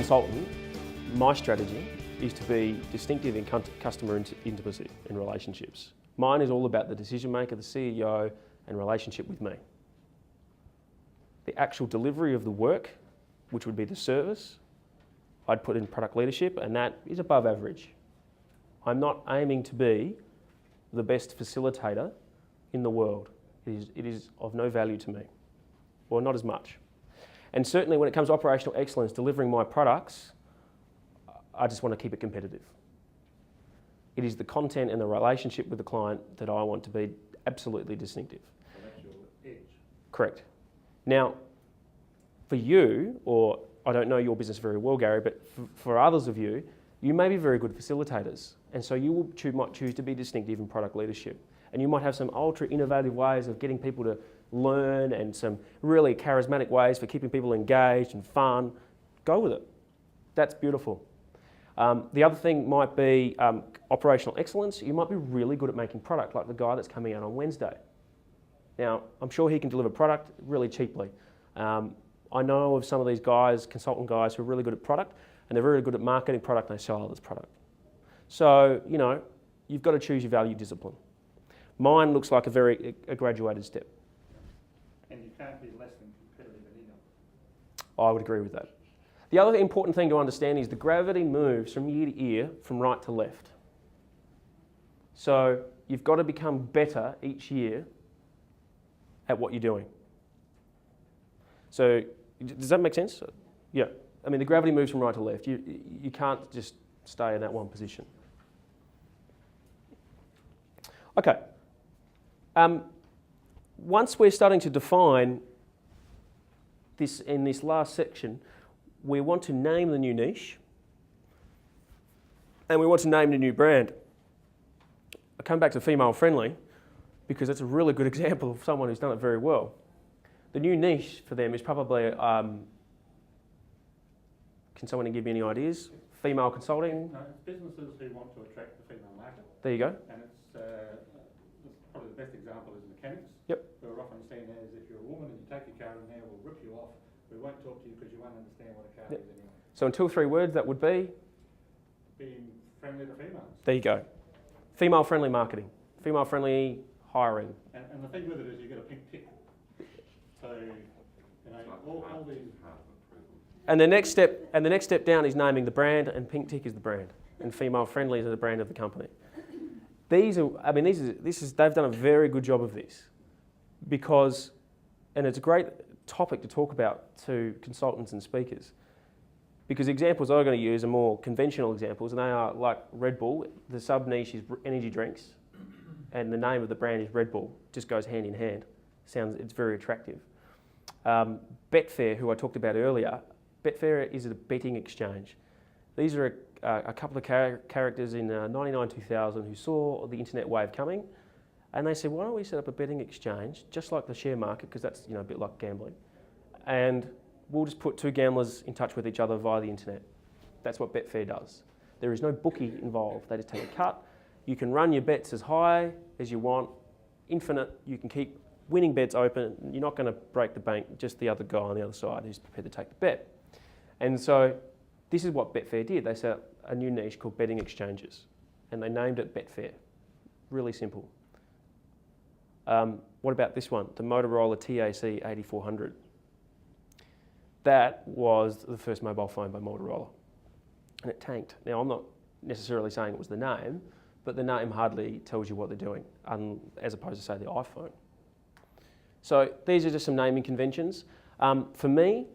consultant, my strategy is to be distinctive in customer intimacy and relationships. Mine is all about the decision maker, the CEO, and relationship with me. The actual delivery of the work, which would be the service, I'd put in product leadership, and that is above average. I'm not aiming to be the best facilitator in the world. It is of no value to me, or not as much. And certainly when it comes to operational excellence, delivering my products, I just want to keep it competitive. It is the content and the relationship with the client that I want to be absolutely distinctive. So that's your edge. Correct. Now, for you, or I don't know your business very well, Gary, but for others of you, you may be very good facilitators. And so you might choose to be distinctive in product leadership. And you might have some ultra innovative ways of getting people to learn and some really charismatic ways for keeping people engaged and fun. Go with it. That's beautiful. The other thing might be operational excellence. You might be really good at making product, like the guy that's coming out on Wednesday. Now, I'm sure he can deliver product really cheaply. I know of some of these guys, consultant guys, who are really good at product, and they're very good at marketing product, and they sell others product. So, you know, you've got to choose your value discipline. Mine looks like a graduated step. And you can't be less than competitive in either. I would agree with that. The other important thing to understand is the gravity moves from ear to ear, from right to left. So you've got to become better each year at what you're doing. So does that make sense? Yeah. I mean, the gravity moves from right to left. You can't just stay in that one position. Okay. Once we're starting to define this in this last section, we want to name the new niche and we want to name the new brand. I come back to female friendly because it's a really good example of someone who's done it very well. The new niche for them is probably, can someone give me any ideas? Female consulting? No, it's businesses who want to attract the female market. There you go. And it's probably the best example is mechanics. Yep. Who are often seen as, if you're a woman and you take your car in there, we'll rip you off. We won't talk to you because you won't understand what a car is anyway. So in 2 or 3 words, that would be? Being friendly to females. There you go. Female-friendly marketing. Female-friendly hiring. And the thing with it is you get a pink tick. So, you know, all these... And the next step down is naming the brand, and pink tick is the brand, and female-friendly is the brand of the company. They've done a very good job of this because, and it's a great topic to talk about to consultants and speakers, because examples I'm going to use are more conventional examples, and they are like Red Bull. The sub-niche is energy drinks, and the name of the brand is Red Bull. Just goes hand in hand. It's very attractive. Betfair, who I talked about earlier, Betfair is a betting exchange. These are a couple of characters in 99-2000 who saw the internet wave coming, and they said, why don't we set up a betting exchange, just like the share market, because that's a bit like gambling, and we'll just put 2 gamblers in touch with each other via the internet. That's what Betfair does. There is no bookie involved. They just take a cut. You can run your bets as high as you want, infinite. You can keep winning bets open. You're not going to break the bank, just the other guy on the other side who's prepared to take the bet. And so this is what Betfair did. They set up a new niche called betting exchanges, and they named it Betfair. Really simple. What about this one? The Motorola TAC 8400. That was the first mobile phone by Motorola, and it tanked. Now, I'm not necessarily saying it was the name, but the name hardly tells you what they're doing, as opposed to, say, the iPhone. So these are just some naming conventions. For me,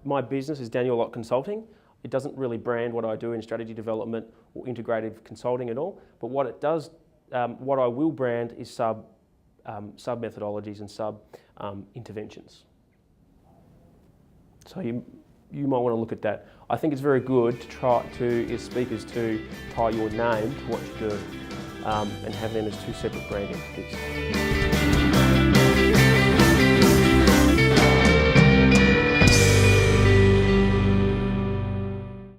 my business is Daniel Lott Consulting. It doesn't really brand what I do in strategy development or integrative consulting at all, but what it does, what I will brand is sub methodologies and sub interventions. So you might want to look at that. I think it's very good to try to, as speakers, to tie your name to what you do and have them as 2 separate brand entities.